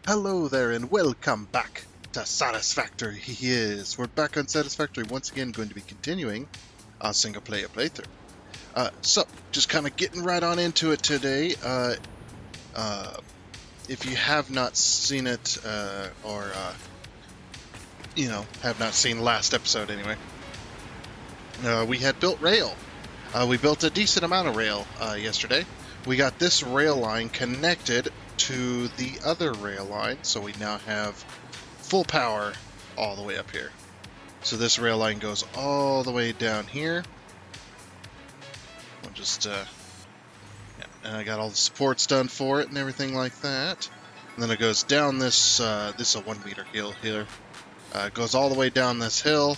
Hello there and welcome back to Satisfactory. We're back on Satisfactory once again, going to be continuing our single player playthrough. So just kind of getting right on into it today. If you have not seen it, or have not seen last episode anyway, we had built rail. We built a decent amount of rail yesterday. We got this rail line connected to the other rail line, so we now have full power all the way up here. So this rail line goes all the way down here. We'll just, and I got all the supports done for it and everything like that. And then it goes down this, this is a 1 meter hill here. It goes all the way down this hill,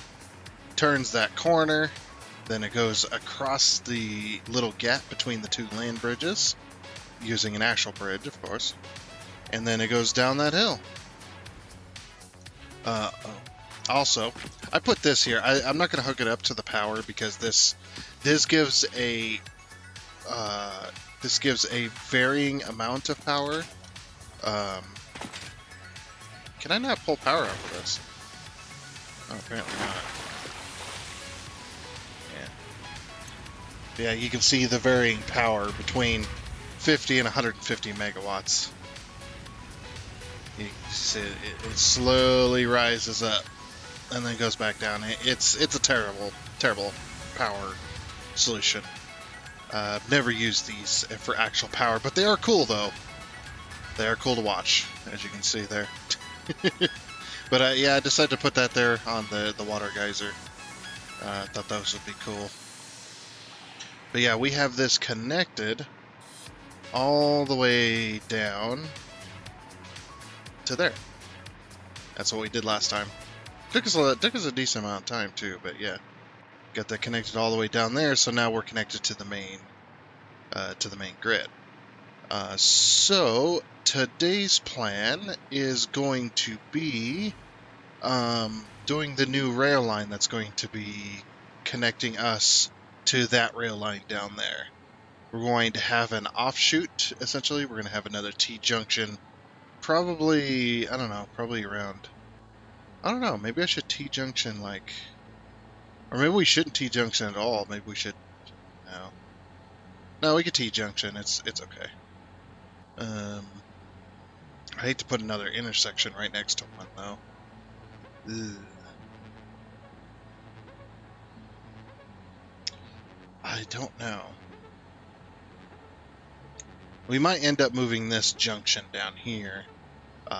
turns that corner, then it goes across the little gap between the two land bridges, using an actual bridge, of course. And then it goes down that hill. Also, I put this here. I'm not going to hook it up to the power because this gives a varying amount of power. Can I not pull power off of this? Oh, apparently not. Yeah, you can see the varying power between 50 and 150 megawatts. You see it slowly rises up and then goes back down. It's a terrible power solution. Never used these for actual power, but they are cool though. They are cool to watch, as you can see there. But yeah, I decided to put that there on the water geyser. I thought those would be cool. But yeah, we have this connected all the way down to there. That's what we did last time. Took us a decent amount of time too, but yeah, got that connected all the way down there. So now we're connected to the main grid. So today's plan is going to be doing the new rail line that's going to be connecting us to that rail line down there. We're going to have an offshoot, essentially. We're going to have another T-junction, probably, I don't know, probably around, I don't know, maybe I should T-junction, like, or maybe we shouldn't T-junction at all. Maybe we should, no, we could T-junction, it's okay. I hate to put another intersection right next to one, though. Ugh. I don't know. We might end up moving this junction down here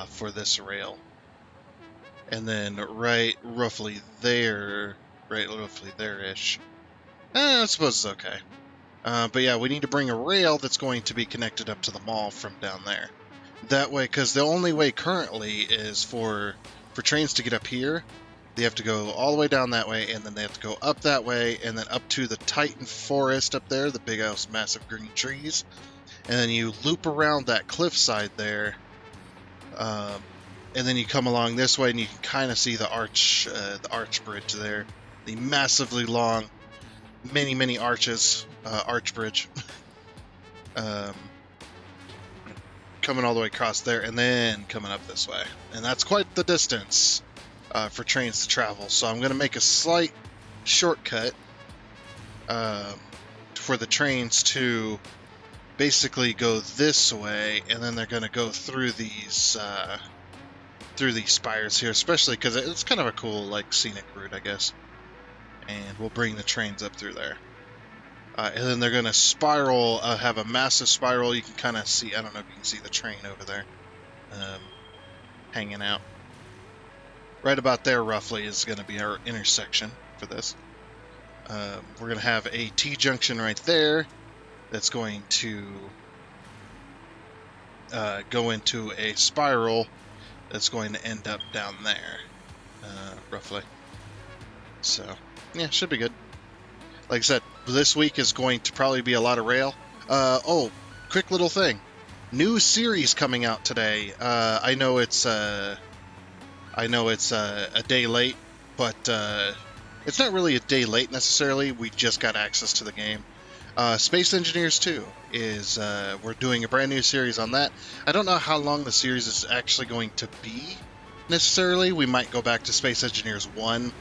for this rail. And then right roughly there-ish. I suppose it's okay. But yeah, we need to bring a rail that's going to be connected up to the mall from down there. That way, because the only way currently is for trains to get up here, they have to go all the way down that way, and then they have to go up that way, and then up to the Titan Forest up there, the big house, massive green trees. And then you loop around that cliffside there, and then you come along this way, and you can kind of see the arch bridge there, the massively long, many arches, arch bridge, coming all the way across there, and then coming up this way, and that's quite the distance for trains to travel. So I'm going to make a slight shortcut for the trains to basically go this way, and then they're going to go through these spires here, especially because it's kind of a cool, like, scenic route, I guess. And we'll bring the trains up through there. And then they're going to spiral, have a massive spiral. You can kind of see, I don't know if you can see the train over there hanging out. Right about there, roughly, is going to be our intersection for this. We're going to have a T-junction right there that's going to go into a spiral that's going to end up down there, roughly. So, yeah, should be good. Like I said, this week is going to probably be a lot of rail. Oh, quick little thing. New series coming out today. I know it's a day late, but it's not really a day late necessarily. We just got access to the game. Space Engineers 2 is, we're doing a brand new series on that. I don't know how long the series is actually going to be, necessarily. We might go back to Space Engineers 1,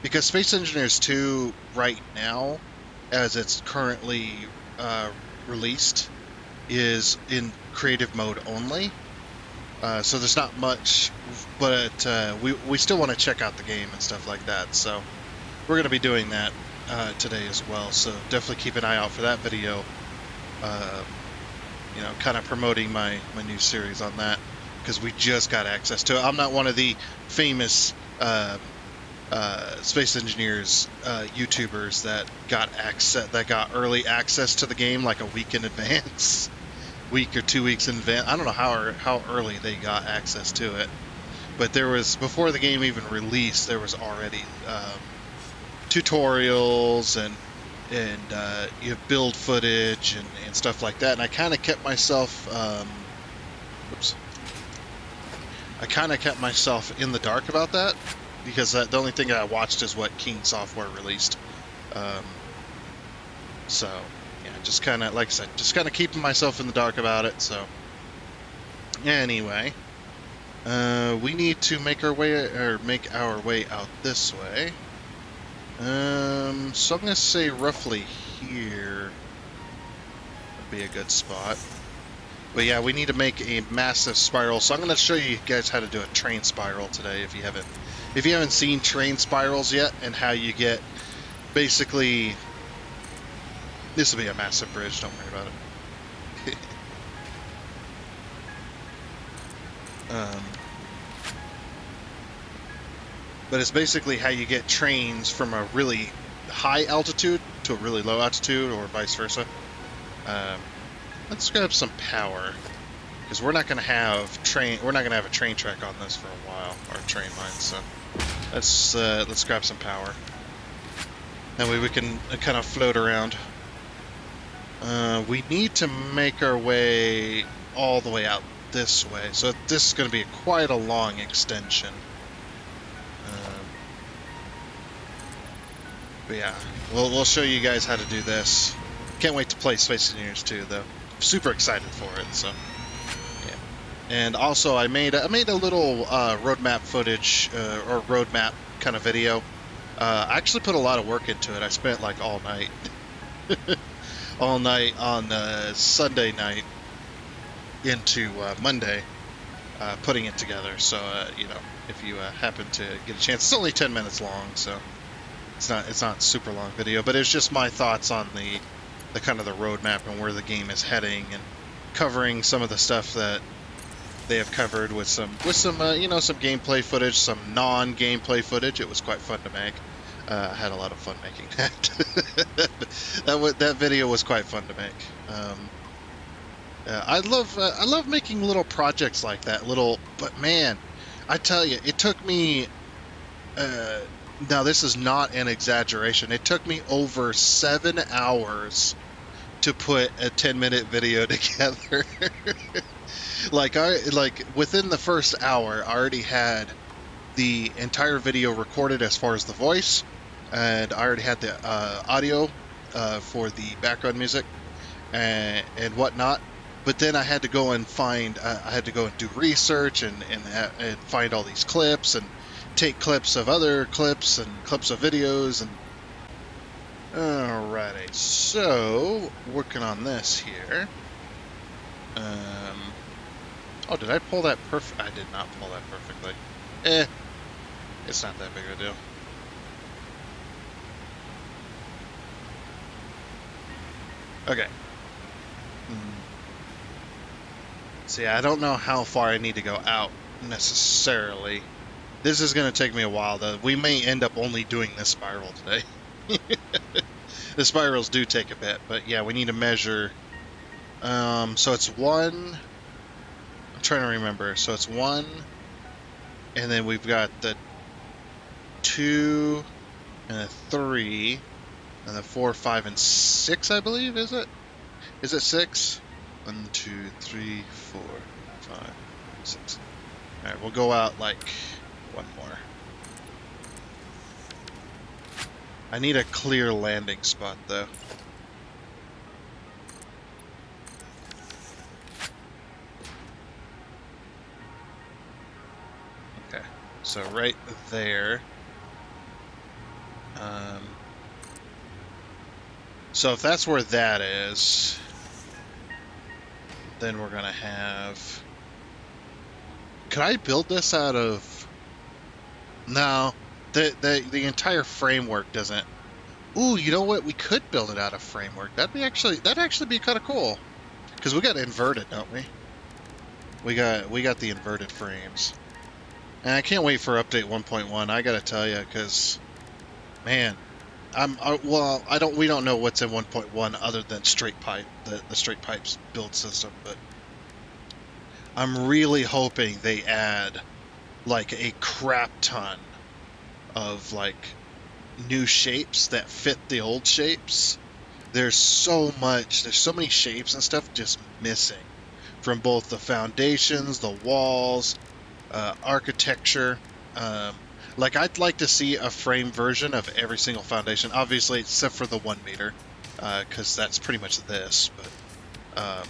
because Space Engineers 2, right now, as it's currently released, is in creative mode only. So there's not much, but we still want to check out the game and stuff like that. So we're going to be doing that today as well. So definitely keep an eye out for that video. You know, kind of promoting my new series on that, because we just got access to it. I'm not one of the famous Space Engineers YouTubers that got early access to the game like a week in advance. Week or 2 weeks in advance. I don't know how early they got access to it, but there was, before the game even released, there was already tutorials and you know, build footage and stuff like that. And I kind of kept myself I kind of kept myself in the dark about that, because the only thing I watched is what King Software released. So yeah, just kind of, like I said, just kind of keeping myself in the dark about it. So anyway, we need to make our way out this way. So I'm gonna say roughly here would be a good spot. But yeah, we need to make a massive spiral. So I'm gonna show you guys how to do a train spiral today, if you haven't seen train spirals yet, and how you get, basically, this will be a massive bridge, don't worry about it. But it's basically how you get trains from a really high altitude to a really low altitude, or vice versa. Let's grab some power, because we're not going to have a train track on this for a while, or train lines. So let's grab some power. That way we can kind of float around. We need to make our way all the way out this way, so this is going to be quite a long extension. But yeah, we'll show you guys how to do this. Can't wait to play Space Engineers 2, though. Super excited for it. So yeah. And also, I made a little roadmap footage, or roadmap kind of video. I actually put a lot of work into it. I spent like all night, all night on Sunday night into Monday, putting it together. So you know, if you happen to get a chance, it's only 10 minutes long, so it's not a super long video, but it's just my thoughts on the kind of the roadmap and where the game is heading, and covering some of the stuff that they have covered with some you know, some gameplay footage, some non-gameplay footage. It was quite fun to make. I had a lot of fun making that. that video was quite fun to make. I love making little projects like that. But man, I tell you, it took me. Now this is not an exaggeration. It took me over 7 hours to put a 10-minute video together. like within the first hour, I already had the entire video recorded as far as the voice, and I already had the audio for the background music and whatnot. But then I had to go and do research and find all these clips, and take clips of other clips and clips of videos. And alrighty, so working on this here. Oh, did I pull that perfect? I did not pull that perfectly. It's not that big of a deal. Okay. See, I don't know how far I need to go out necessarily. This is going to take me a while, though. We may end up only doing this spiral today. The spirals do take a bit, but yeah, we need to measure. So it's 1. I'm trying to remember. So it's 1, and then we've got the 2, and a 3, and the 4, 5, and 6, I believe, is it? Is it 6? 1, 2, 3, 4, 5, 6. Alright, we'll go out like 1 more. I need a clear landing spot, though. So right there. So if that's where that is, then we're gonna have. Could I build this out of? No, the entire framework doesn't. Ooh, you know what? We could build it out of framework. That'd actually be kind of cool. Because we got inverted, don't we? We got the inverted frames. And I can't wait for update 1.1. I gotta tell you, because man, well, we don't know what's in 1.1 other than straight pipe, the straight pipes build system, but I'm really hoping they add like a crap ton of like new shapes that fit the old shapes. There's so many shapes and stuff just missing from both the foundations, the walls, architecture. Like I'd like to see a frame version of every single foundation, obviously except for the 1 meter, because that's pretty much this. But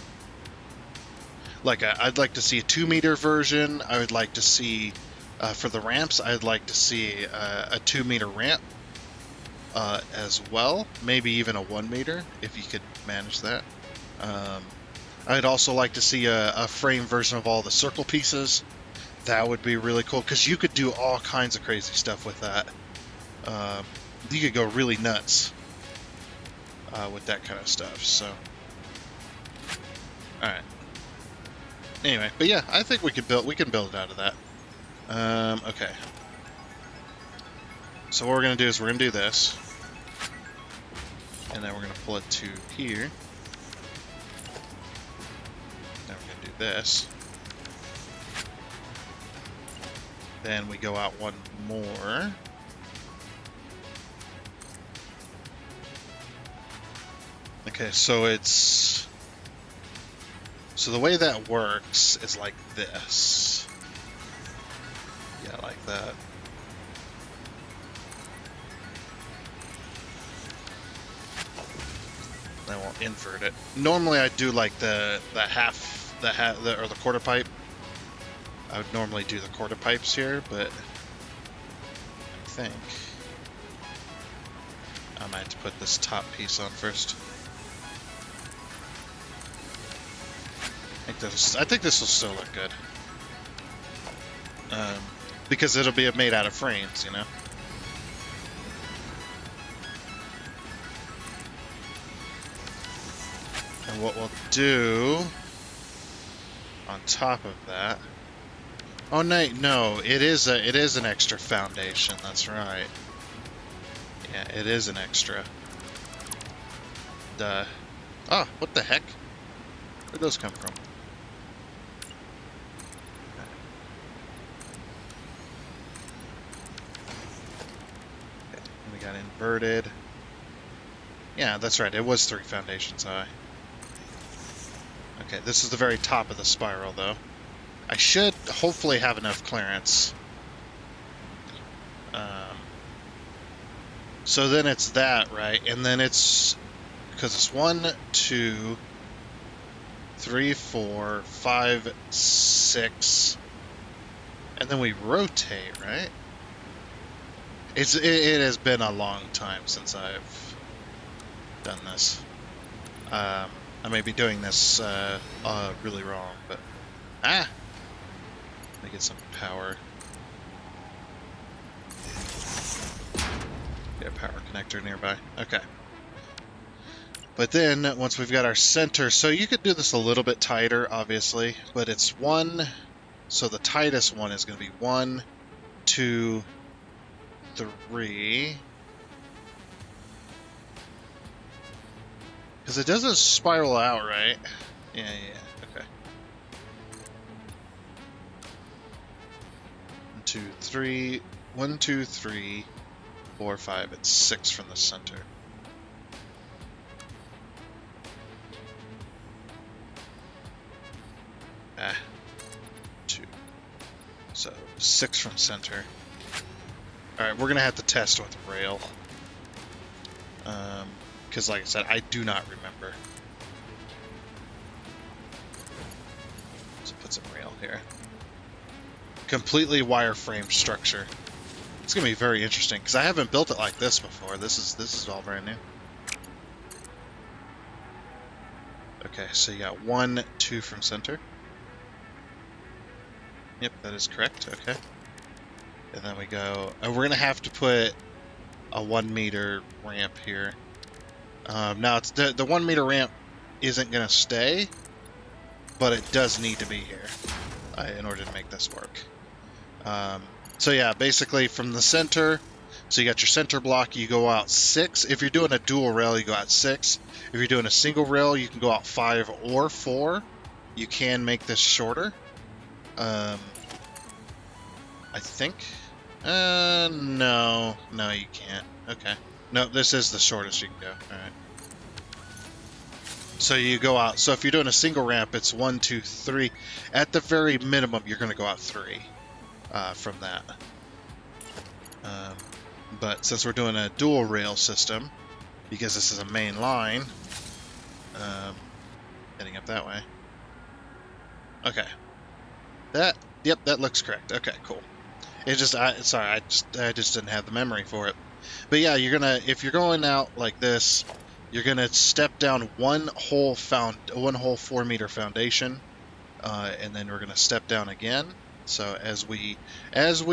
like I'd like to see a 2 meter version. I would like to see for the ramps. I'd like to see a 2 meter ramp as well. Maybe even a 1 meter if you could manage that. I'd also like to see a frame version of all the circle pieces. That would be really cool, because you could do all kinds of crazy stuff with that. You could go really nuts with that kind of stuff. So, all right. Anyway, but yeah, I think we can build it out of that. Okay. So what we're gonna do is we're gonna do this, and then we're gonna pull it to here. Then we're gonna do this. Then we go out one more. Okay, so the way that works is like this. Yeah, like that. Then we'll invert it. Normally I do like the quarter pipe. I would normally do the quarter pipes here, but I think I might have to put this top piece on first. I think this will still look good. Because it'll be made out of frames, you know? And what we'll do on top of that. Oh no, it is an extra foundation, that's right. Yeah, it is an extra. Duh. Oh, what the heck? Where'd those come from? Okay, we got inverted. Yeah, that's right, it was 3 foundations high. Okay, this is the very top of the spiral, though. I should hopefully have enough clearance. So then it's that, right? And then it's... Because it's 1, 2, 3, 4, 5, 6... And then we rotate, right? It has been a long time since I've done this. I may be doing this really wrong, but... Let me get some power. Get a power connector nearby. Okay. But then, once we've got our center... So you could do this a little bit tighter, obviously. But it's 1... So the tightest one is going to be 1, 2, 3... Because it doesn't spiral out, right? Yeah, okay. 1, 2, 3... 1, 2, 3, 4, 5, and 6 from the center. Ah. 2. So, 6 from center. Alright, we're going to have to test with rail. Because, like I said, I do not remember. So put some rail here. completely wireframe structure. It's gonna be very interesting because I haven't built it like this before. This is all brand new. Okay, so you got 1, 2 from center. Yep, that is correct. Okay, and then we go. And we're gonna have to put a 1 meter ramp here. Now it's the 1 meter ramp isn't gonna stay, but it does need to be here in order to make this work. So yeah, basically from the center, so you got your center block, you go out 6. If you're doing a dual rail, you go out 6. If you're doing a single rail, you can go out 5 or 4. You can make this shorter. I think. No, you can't. Okay. No, this is the shortest you can go. All right. So you go out. So if you're doing a single ramp, it's 1, 2, 3. At the very minimum, you're going to go out 3 from that. But since we're doing a dual rail system, because this is a main line, heading up that way. Okay. Yep, that looks correct. Okay, cool. It just, I just didn't have the memory for it. But yeah, if you're going out like this, you're gonna step down one whole 4 meter foundation, and then we're gonna step down again. So as we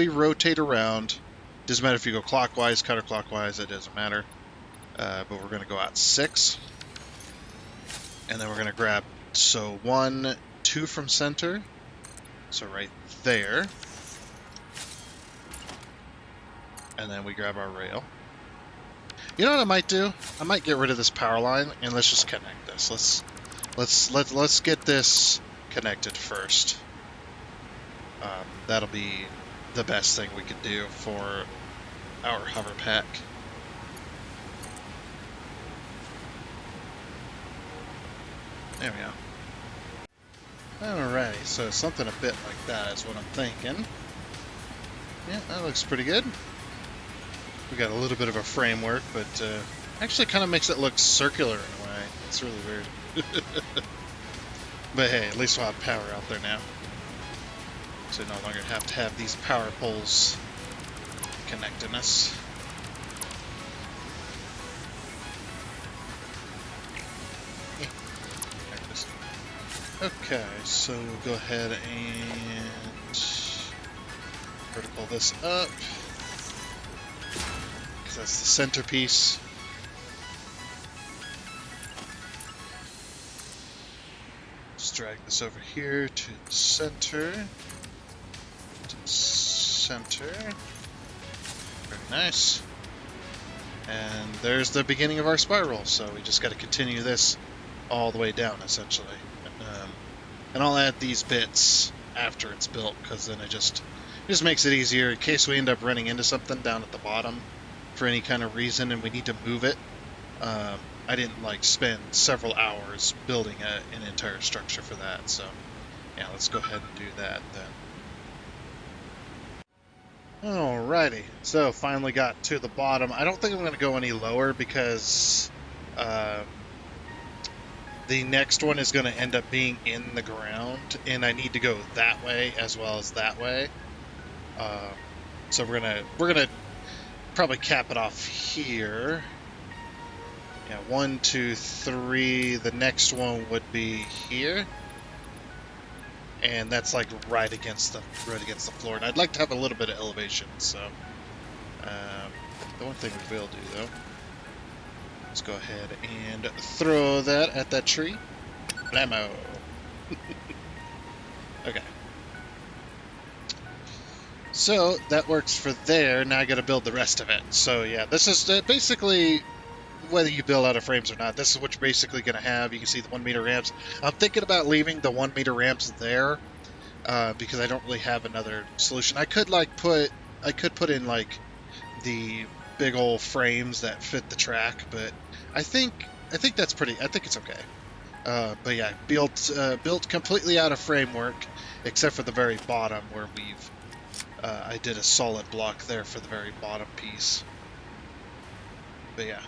rotate around, doesn't matter if you go clockwise, counterclockwise, it doesn't matter. But we're gonna go out 6, and then we're gonna grab 1, 2 from center, so right there, and then we grab our rail. You know what I might do? I might get rid of this power line and let's just connect this. Let's get this connected first. That'll be the best thing we could do for our hover pack. There we go. Alrighty, so something a bit like that is what I'm thinking. Yeah, that looks pretty good. We got a little bit of a framework, but actually kind of makes it look circular in a way. It's really weird. But hey, at least we'll have power out there now. So no longer have to have these power poles connecting us. Okay, so we'll go ahead and vertical this up. That's the centerpiece. Just drag this over here to the center. Very nice. And there's the beginning of our spiral. So we just got to continue this all the way down, essentially. And I'll add these bits after it's built, because then it just makes it easier in case we end up running into something down at the bottom for any kind of reason and we need to move it. I didn't spend several hours building an entire structure for that, so yeah, let's go ahead and do that then. Alrighty, so finally got to the bottom. I don't think I'm going to go any lower because the next one is going to end up being in the ground, and I need to go that way as well as that way. So we're gonna probably cap it off here. Yeah, 1, 2, 3. The next one would be here, and that's like right against the floor. And I'd like to have a little bit of elevation. So the one thing we will do though, let's go ahead and throw that at that tree. Blammo. Okay. So that works for there. Now I got to build the rest of it. So yeah, this is basically, whether you build out of frames or not, this is what you're basically going to have. You can see the 1 meter ramps. I'm thinking about leaving the 1 meter ramps there because I don't really have another solution. I could put in like the big old frames that fit the track, but I think that's pretty. I think it's okay. But yeah, built completely out of framework, except for the very bottom where we've. I did a solid block there for the very bottom piece. But yeah.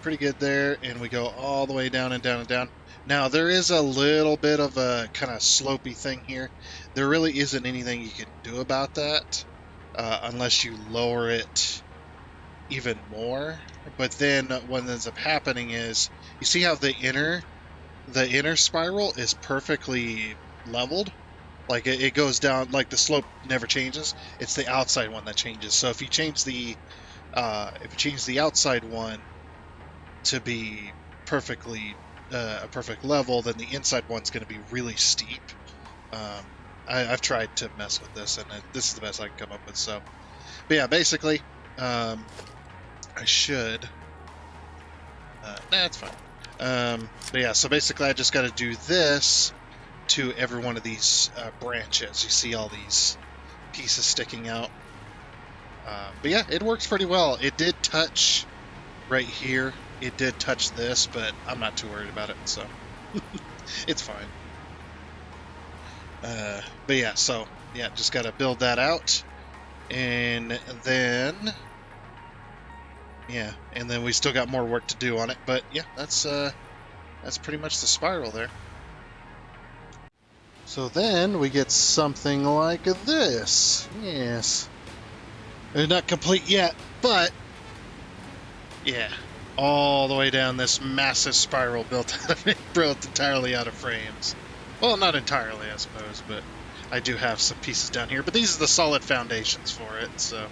pretty good there, and we go all the way down and down and down. Now, there is a little bit of a kind of slopey thing here. There really isn't anything you can do about that unless you lower it even more. But then what ends up happening is, you see how the inner spiral is perfectly leveled? Like it goes down, like the slope never changes. It's the outside one that changes. So if you change the outside one to be perfectly a perfect level, then the inside one's going to be really steep. I've tried to mess with this, and this is the best I can come up with. So, but yeah, basically, I should. Nah, it's fine. But yeah, so basically, I just got to do this to every one of these branches. You see all these pieces sticking out. But yeah, it works pretty well. It did touch right here. It did touch this, but I'm not too worried about it, so it's fine. But yeah, so yeah, just got to build that out, and then yeah, and then we still got more work to do on it. But yeah, that's pretty much the spiral there. So then we get something like this. Yes, it's not complete yet, but yeah, all the way down this massive spiral built entirely out of frames. Well, not entirely, I suppose, but I do have some pieces down here. But these are the solid foundations for it, so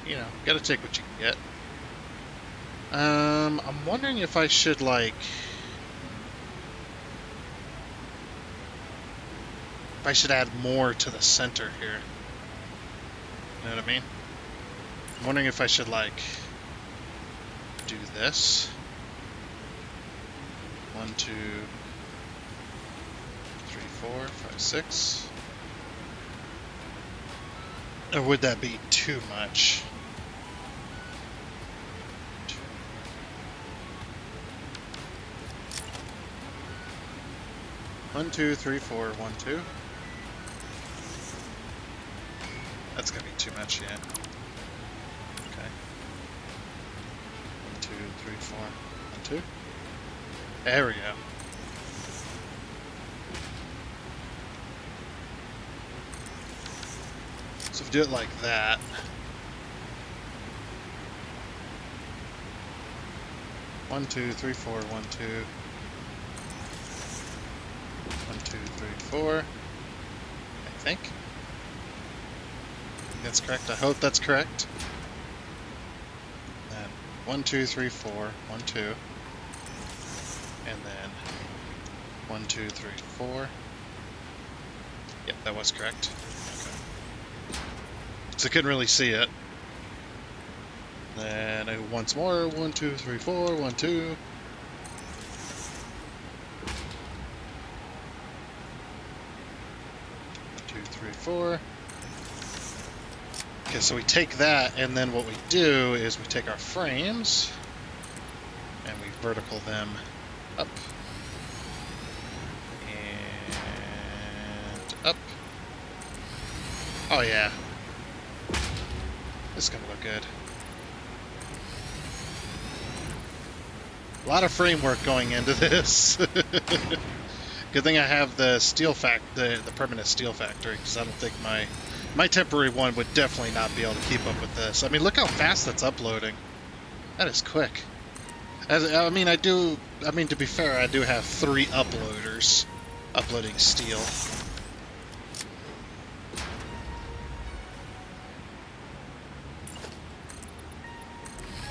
you know, gotta take what you can get. I'm wondering if I should add more to the center here. You know what I mean? I'm wondering if I should do this. 1, 2, 3, 4, 5, 6. Or would that be too much? 1, 2, 3, 4, 1, 2. That's gonna be too much, yeah. Okay. 1, 2, 3, 4, 1, 2. There we go. So if we do it like that. One, 2, 3, 4, 1, 2. 1, 2, 3, 4. I think that's correct. I hope that's correct. And 1, 2, 3, 4, 1, 2. And then 1, 2, 3, 4. Yep, that was correct. Okay. So I couldn't really see it. Then once more, 1, 2, 3, 4, 1, 2. 1, 2, 3, 4. Okay, so we take that, and then what we do is we take our frames and we vertical them up and up. Oh yeah, this is gonna look good. A lot of framework going into this. Good thing I have the the permanent steel factory, because I don't think my temporary one would definitely not be able to keep up with this. I mean, look how fast that's uploading. That is quick. To be fair, I do have 3 uploaders uploading steel.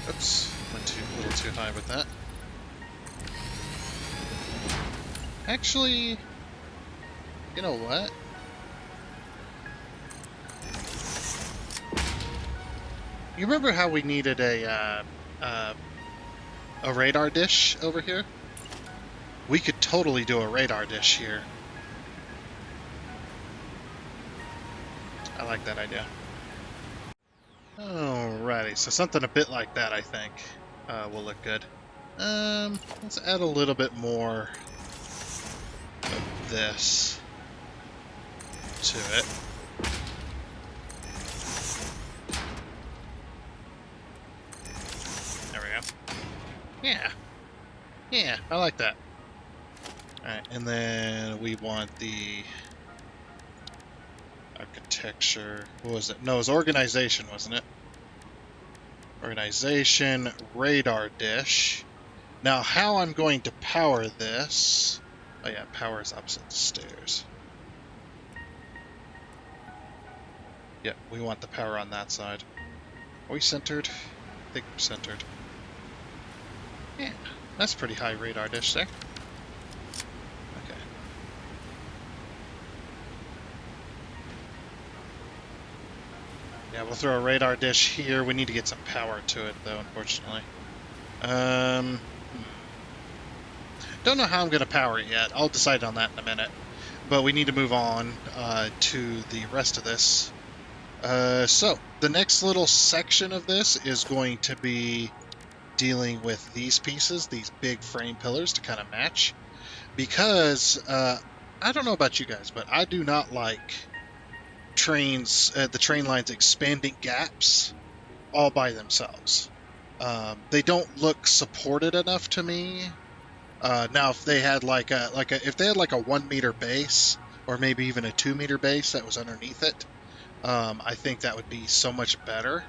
Oops, went a little too high with that. Actually, you know what? You remember how we needed a radar dish over here? We could totally do a radar dish here. I like that idea. Alrighty, so something a bit like that, I think, will look good. Let's add a little bit more of this to it. There we go. Yeah. Yeah, I like that. Alright, and then we want the architecture. What was it? No, it was organization, wasn't it? Organization, radar dish. Now, how I'm going to power this... Oh yeah, power is opposite the stairs. Yep, we want the power on that side. Are we centered? I think we're centered. Yeah, that's pretty high radar dish there. Okay. Yeah, we'll throw a radar dish here. We need to get some power to it, though, unfortunately. Don't know how I'm going to power it yet. I'll decide on that in a minute. But we need to move on to the rest of this. So, the next little section of this is going to be dealing with these pieces, these big frame pillars to kind of match. Because, I don't know about you guys, but I do not like trains, the train lines expanding gaps all by themselves. They don't look supported enough to me. Now, if they had if they had like a 1 meter base, or maybe even a 2 meter base that was underneath it, I think that would be so much better.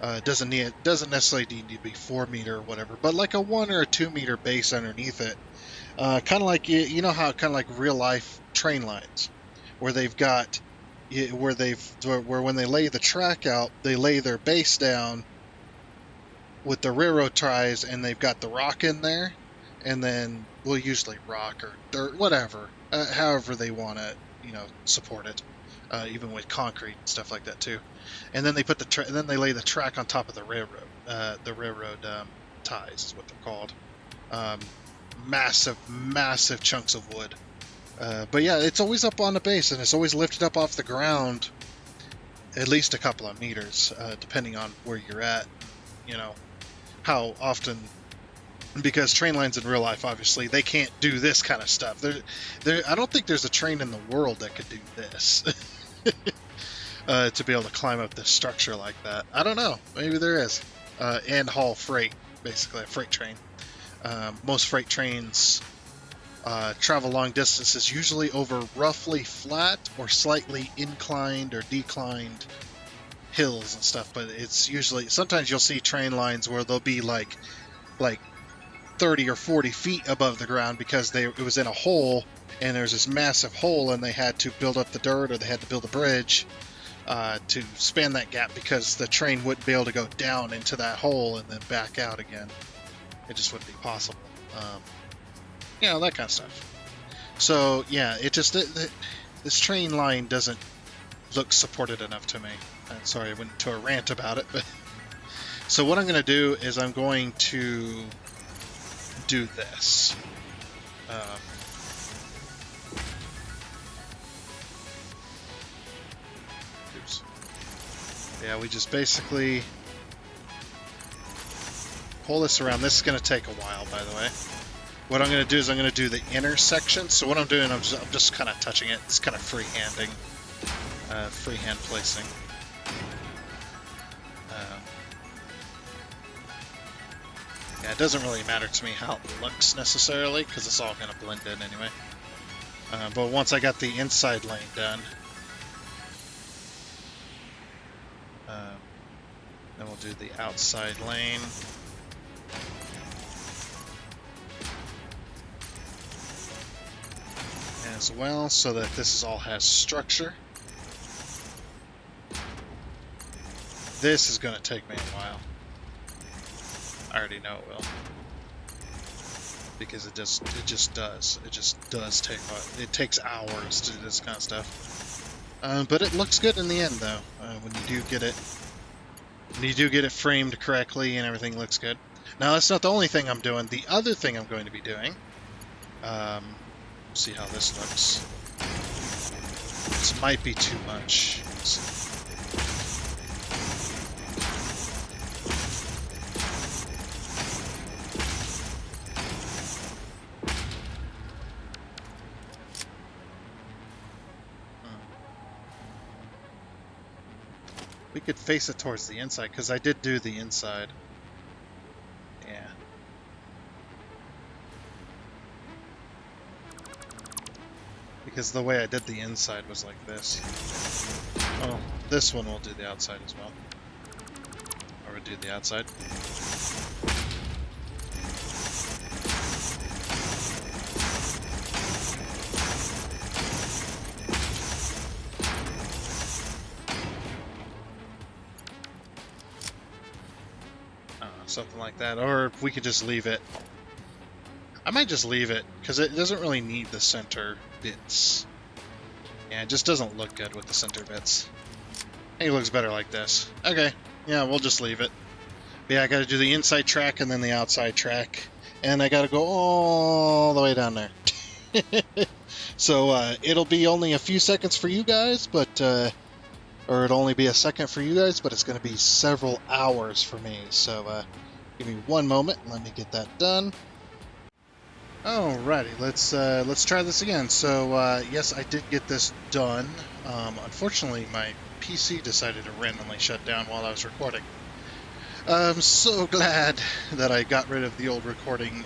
It doesn't necessarily need to be 4 meter or whatever, but like a 1 or a 2 meter base underneath it, kind of like you know how kind of like real life train lines, where they've got where when they lay the track out, they lay their base down with the railroad ties, and they've got the rock in there, and then usually rock or dirt, whatever, however they want to, support it, even with concrete and stuff like that too. And then they put then they lay the track on top of the railroad. The railroad ties is what they're called. Massive chunks of wood. But yeah, it's always up on the base, and it's always lifted up off the ground at least a couple of meters, depending on where you're at. How often, because train lines in real life, obviously, they can't do this kind of stuff. I don't think there's a train in the world that could do this. To be able to climb up this structure like that. I don't know. Maybe there is. And haul freight, basically, a freight train. Most freight trains travel long distances, usually over roughly flat or slightly inclined or declined hills and stuff, but it's usually, sometimes you'll see train lines where they'll be like 30 or 40 feet above the ground because it was in a hole, and there's this massive hole, and they had to build up the dirt, or they had to build a bridge to span that gap, because the train wouldn't be able to go down into that hole and then back out again. It just wouldn't be possible. That kind of stuff. So yeah, this train line doesn't look supported enough to me. Sorry, I went into a rant about it, but so what I'm going to do is I'm going to do this. Oops. Yeah, we just basically pull this around. This is going to take a while, by the way. What I'm going to do is I'm going to do the inner section. So what I'm doing, I'm just kind of touching it. It's kind of freehand placing. Yeah, it doesn't really matter to me how it looks necessarily, because it's all going to blend in anyway. But once I got the inside lane done, then we'll do the outside lane. As well, so that this all has structure. This is going to take me a while. I already know it will, because it just does. It just does take. It takes hours to do this kind of stuff. But it looks good in the end, though. When you do get it framed correctly and everything looks good. Now that's not the only thing I'm doing. The other thing I'm going to be doing. See how this looks. This might be too much. We could face it towards the inside, because I did do the inside. Yeah. because the way I did the inside was like this. Oh, this one will do the outside as well. Or we'll do the outside. Something like that, or we could just leave it. I might just leave it, because it doesn't really need the center bits. Yeah, it just doesn't look good with the center bits. I think it looks better like this. Okay, yeah, we'll just leave it. But yeah, I gotta do the inside track and then the outside track. And I gotta go all the way down there. So, it'll be only a few seconds for you guys, but, or it'll only be a second for you guys, but it's gonna be several hours for me. So, give me one moment, let me get that done. Alrighty, let's try this again. So, yes, I did get this done. Unfortunately, my PC decided to randomly shut down while I was recording. I'm so glad that I got rid of the old recording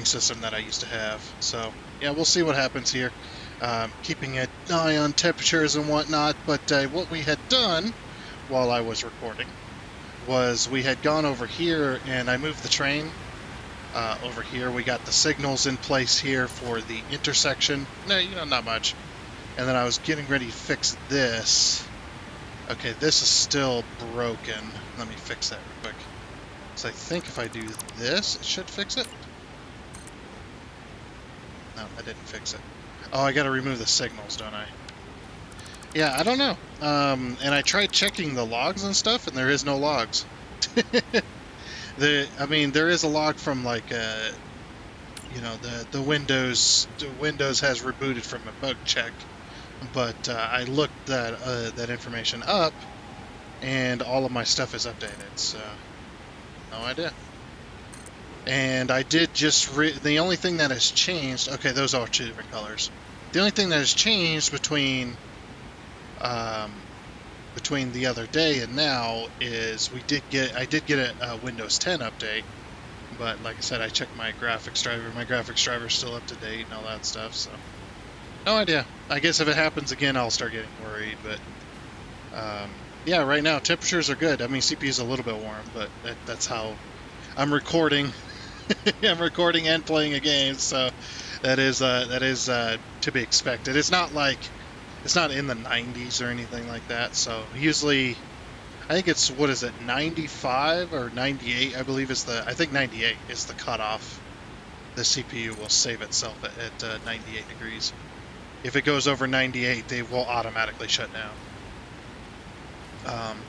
system that I used to have. So, yeah, we'll see what happens here. Keeping an eye on temperatures and whatnot, but what we had done while I was recording was we had gone over here and I moved the train over here. We got the signals in place here for the intersection. No, not much. And then I was getting ready to fix this. Okay, this is still broken. Let me fix that real quick. So I think if I do this, it should fix it. No, I didn't fix it. Oh, I gotta remove the signals, don't I? Yeah, I don't know. And I tried checking the logs and stuff, and there is no logs. I mean, there is a log from like, the Windows. The Windows has rebooted from a bug check, but I looked that information up, and all of my stuff is updated. So, no idea. And I did just the only thing that has changed. Okay, those are two different colors. The only thing that has changed between the other day and now is I did get a Windows 10 update, but like I said, I checked my graphics driver. My graphics driver is still up to date and all that stuff, so no idea. I guess if it happens again, I'll start getting worried, but yeah, right now temperatures are good. I mean, CPU is a little bit warm, but that's how I'm recording. I'm recording and playing a game, so that is to be expected. It's not in the 90s or anything like that. So usually, I think it's 95 or 98? I believe I think 98 is the cutoff. The CPU will save itself at 98 degrees. If it goes over 98, they will automatically shut down.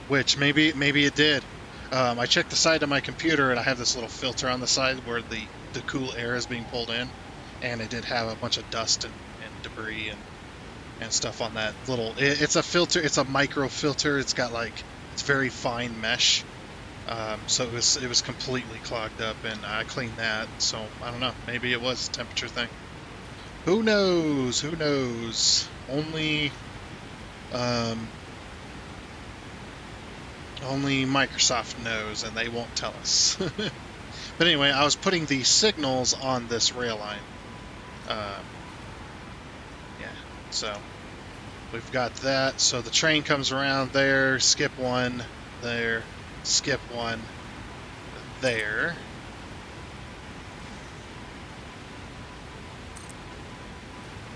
Which maybe it did. I checked the side of my computer, and I have this little filter on the side where the cool air is being pulled in, and it did have a bunch of dust and debris and stuff on that little. It's a filter. It's a micro filter. It's got it's very fine mesh. So it was completely clogged up, and I cleaned that. So I don't know. Maybe it was a temperature thing. Who knows? Who knows? Only Microsoft knows, and they won't tell us. But anyway, I was putting the signals on this rail line. Yeah, so we've got that. So the train comes around there, skip one, there, skip one, there.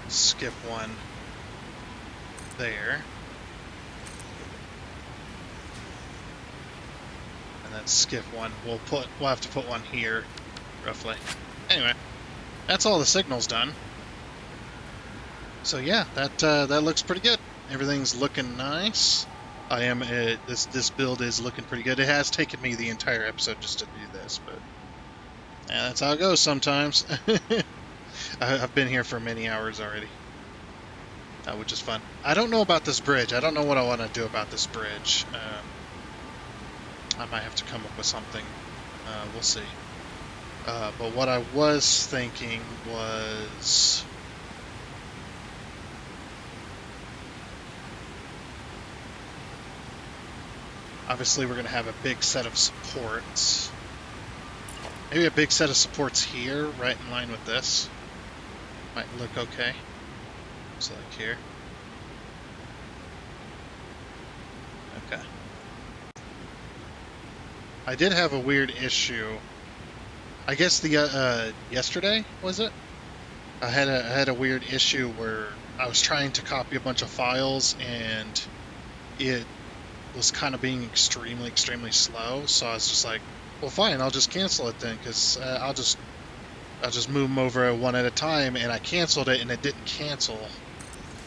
Skip one, there. And then skip one. We'll have to put one here, roughly. Anyway, that's all the signals done. So yeah, that looks pretty good. Everything's looking nice. This build is looking pretty good. It has taken me the entire episode just to do this, but yeah, that's how it goes sometimes. I've been here for many hours already, which is fun. I don't know about this bridge. I don't know what I want to do about this bridge. I might have to come up with something. We'll see. But what I was thinking was... Obviously, we're going to have a big set of supports. Maybe a big set of supports here, right in line with this. Might look okay. So like here. Okay. I did have a weird issue. I guess the yesterday, was it? I had a weird issue where I was trying to copy a bunch of files and it was kind of being extremely slow. So I was just like, well, fine, I'll just cancel it then, because I'll just move them over one at a time. And I canceled it, and it didn't cancel.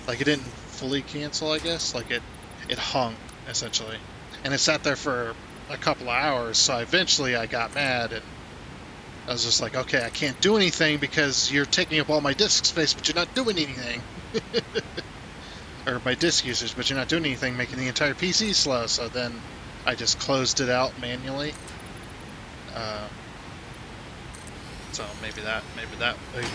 Like, it didn't fully cancel, I guess. Like, it hung, essentially. And it sat there for a couple of hours, so eventually I got mad, and I was just like, okay, I can't do anything because you're taking up all my disk space, but you're not doing anything. Or my disk usage, but you're not doing anything, making the entire PC slow. So then I just closed it out manually. So maybe that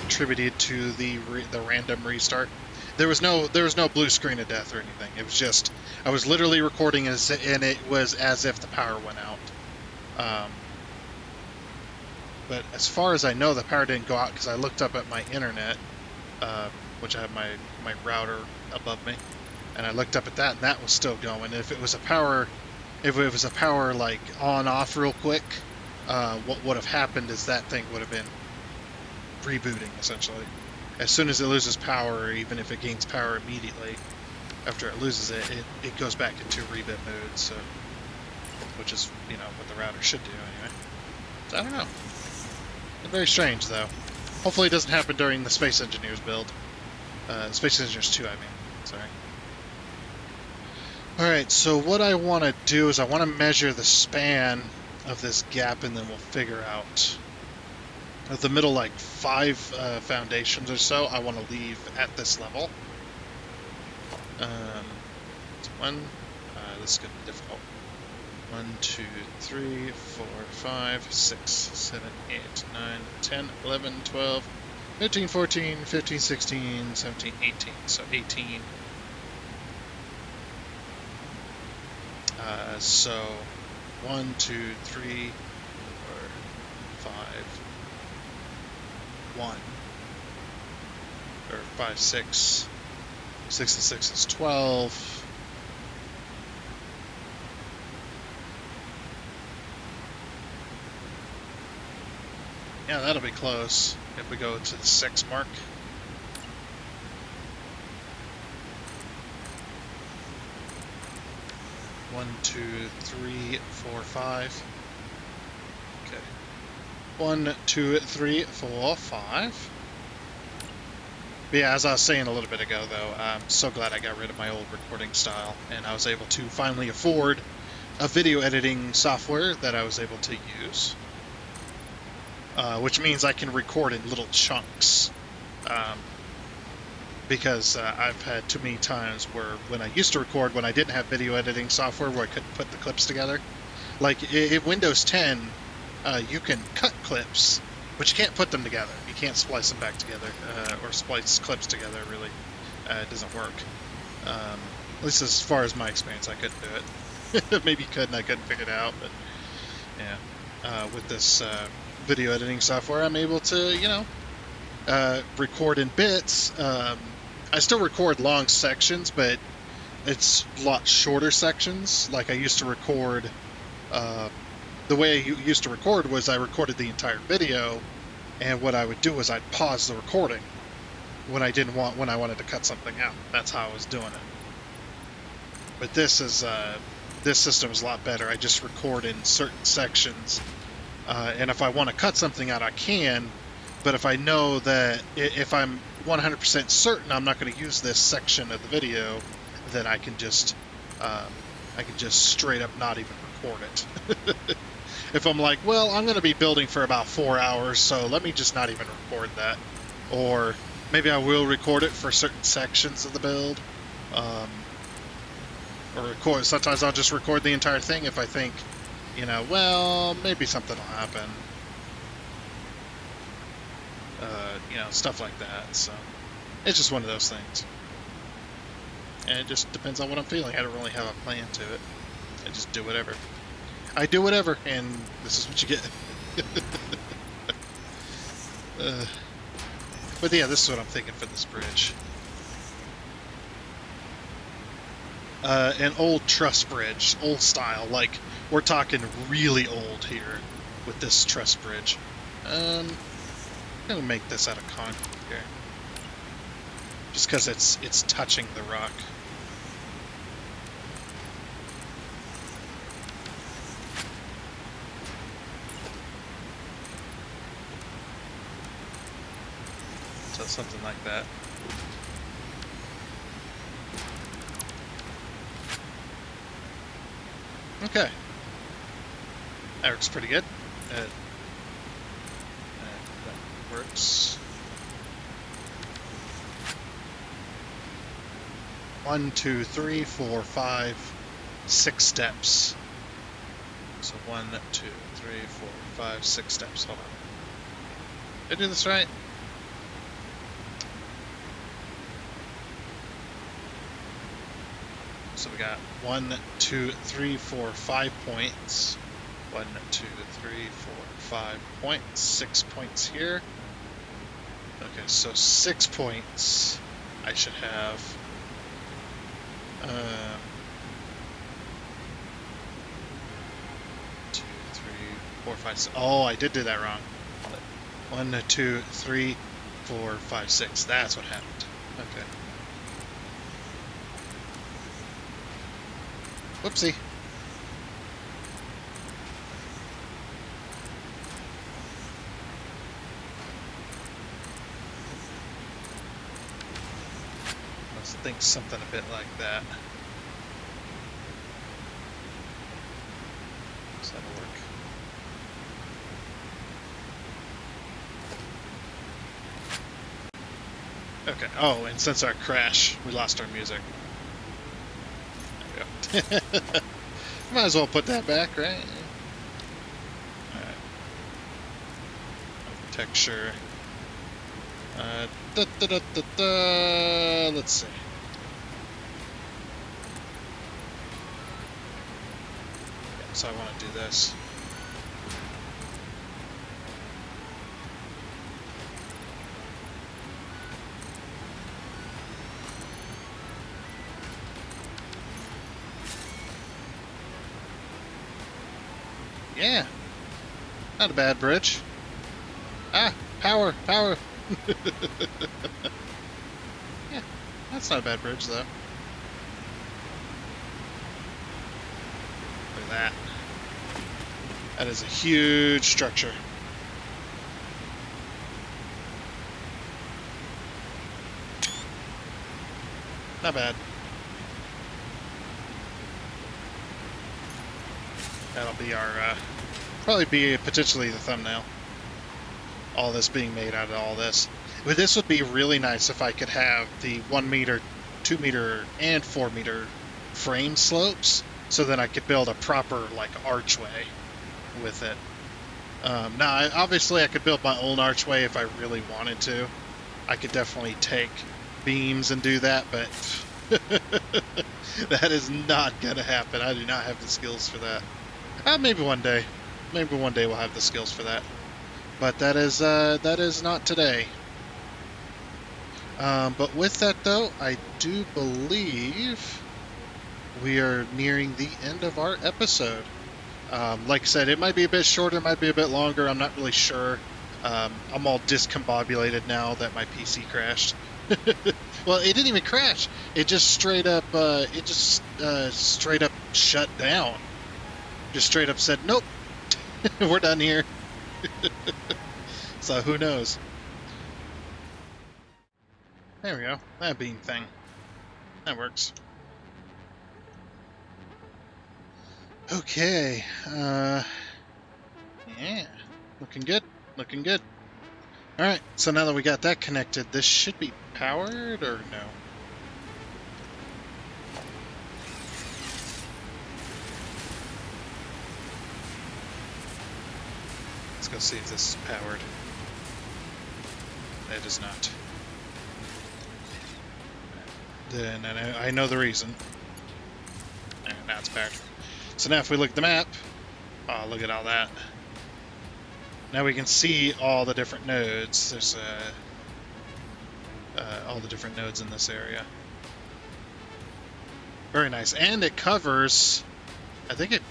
contributed to the random restart. There was no blue screen of death or anything. It was just I was literally recording and it was as if the power went out. But as far as I know, the power didn't go out because I looked up at my internet, which I have my router above me, and I looked up at that, and that was still going. If it was a power like on off real quick, what would have happened is that thing would have been rebooting essentially. As soon as it loses power, or even if it gains power immediately after it loses it, it goes back into rebit mode. So, which is what the router should do anyway. So I don't know. Very strange though. Hopefully it doesn't happen during the Space Engineers build. Space Engineers 2, I mean. Sorry. Alright, so what I want to do is I want to measure the span of this gap, and then we'll figure out the middle, like 5 foundations or so, I want to leave at this level. This is going to be difficult. 1, 2, 3, 4, 5, 6, 7, 8, 9, 10, 11, 12, 13, 14, 15, 16, 17, 18. So 18. So 1, 2, 3, 4, 5, 1. Or 5, 6. 6 and 6 is 12. Yeah, that'll be close if we go to the 6 mark. One, 2, 3, 4, 5. Okay. 1, 2, 3, 4, 5. But yeah, as I was saying a little bit ago, though, I'm so glad I got rid of my old recording style, and I was able to finally afford a video editing software that I was able to use. Which means I can record in little chunks. Because I've had too many times where when I used to record, when I didn't have video editing software where I couldn't put the clips together. Like in Windows 10, you can cut clips, but you can't put them together. You can't splice them back together, or splice clips together, really. It doesn't work. At least as far as my experience, I couldn't do it. Maybe you could and I couldn't figure it out, but yeah. With this video editing software, I'm able to, record in bits. I still record long sections, but it's a lot shorter sections. Like I used to record, the way I used to record was I recorded the entire video, and what I would do is I'd pause the recording when I wanted to cut something out. That's how I was doing it. But this system is a lot better. I just record in certain sections, and if I want to cut something out, I can. But if I know that if I'm 100% certain I'm not going to use this section of the video, then I can just straight up not even record it. If I'm like, well, I'm going to be building for about 4 hours, so let me just not even record that. Or maybe I will record it for certain sections of the build. Or sometimes I'll just record the entire thing if I think, well, maybe something will happen. Stuff like that. So it's just one of those things. And it just depends on what I'm feeling. I don't really have a plan to it. I just do whatever. I do whatever, and this is what you get. But yeah, this is what I'm thinking for this bridge. An old truss bridge, old style. Like, we're talking really old here with this truss bridge. I'm gonna make this out of concrete here, just because it's touching the rock. So something like that. Okay. That works pretty good. That works. 1, 2, 3, 4, 5, 6 steps. So 1, 2, 3, 4, 5, 6 steps. Hold on. Did I do this right? So we got 1, 2, 3, 4, 5 points. 1, 2, 3, 4, 5 points. 6 points here. Okay, so 6 points. I should have. 2, 3, 4, 5, 6. Oh, I did do that wrong. 1, 2, 3, 4, 5, 6. That's what happened. Okay. Whoopsie. Let's think something a bit like that. So that'll work. Okay. Oh, and since our crash, we lost our music. There we go. Might as well put that back, right? Alright. Texture. Let's see. Yeah, so I want to do this. Yeah, not a bad bridge. Ah, power. Yeah, that's not a bad bridge, though. Look at that. That is a huge structure. Not bad. That'll be our, probably be potentially the thumbnail. All this being made out of all this. But this would be really nice if I could have the 1 meter, 2 meter, and 4 meter frame slopes, so that I could build a proper, like, archway with it. Now, obviously I could build my own archway if I really wanted to. I could definitely take beams and do that, but that is not going to happen. I do not have the skills for that. Maybe one day. Maybe one day we'll have the skills for that. But that is not today. But with that, though, I do believe we are nearing the end of our episode. Like I said, it might be a bit shorter, it might be a bit longer. I'm not really sure. I'm all discombobulated now that my PC crashed. Well, it didn't even crash. It just straight up, straight up shut down. Just straight up said, nope, we're done here. So who knows? There we go. That beam thing. That works. Okay. Yeah. Looking good. Looking good. Alright, so now that we got that connected, this should be powered, or no? Let's go see if this is powered. It is not. Then I know the reason. And now it's powered. So now if we look at the map, oh, look at all that. Now we can see all the different nodes. There's all the different nodes in this area. Very nice, and it covers. I think it.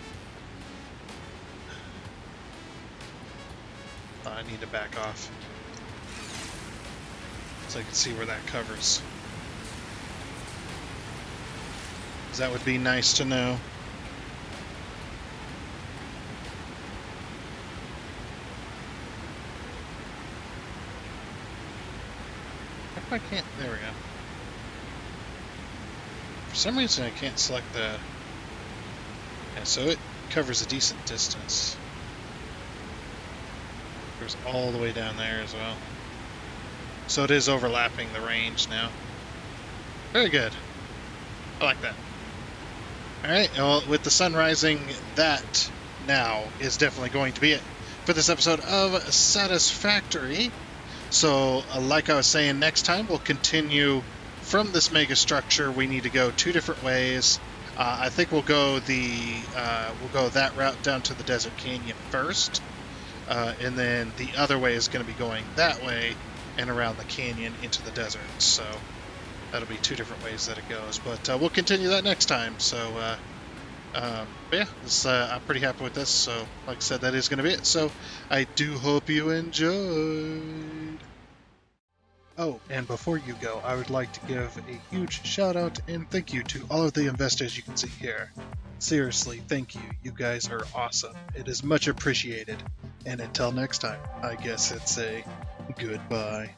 Oh, I need to back off so I can see where that covers. 'Cause that would be nice to know. How come I can't? There we go. For some reason, I can't select the. Yeah, so it covers a decent distance. Goes all the way down there as well. So it is overlapping the range now. Very good. I like that. Alright, well, with the sun rising, that now is definitely going to be it for this episode of Satisfactory. So, like I was saying, next time we'll continue from this mega structure. We need to go 2 different ways. I think we'll go that route down to the desert canyon first, and then the other way is going to be going that way and around the canyon into the desert. So that'll be 2 different ways that it goes, but we'll continue that next time. So, but yeah, I'm pretty happy with this. So, like I said, that is going to be it. So, I do hope you enjoyed. Oh, and before you go, I would like to give a huge shout out and thank you to all of the investors you can see here. Seriously, thank you. You guys are awesome. It is much appreciated. And until next time, I guess it's a goodbye.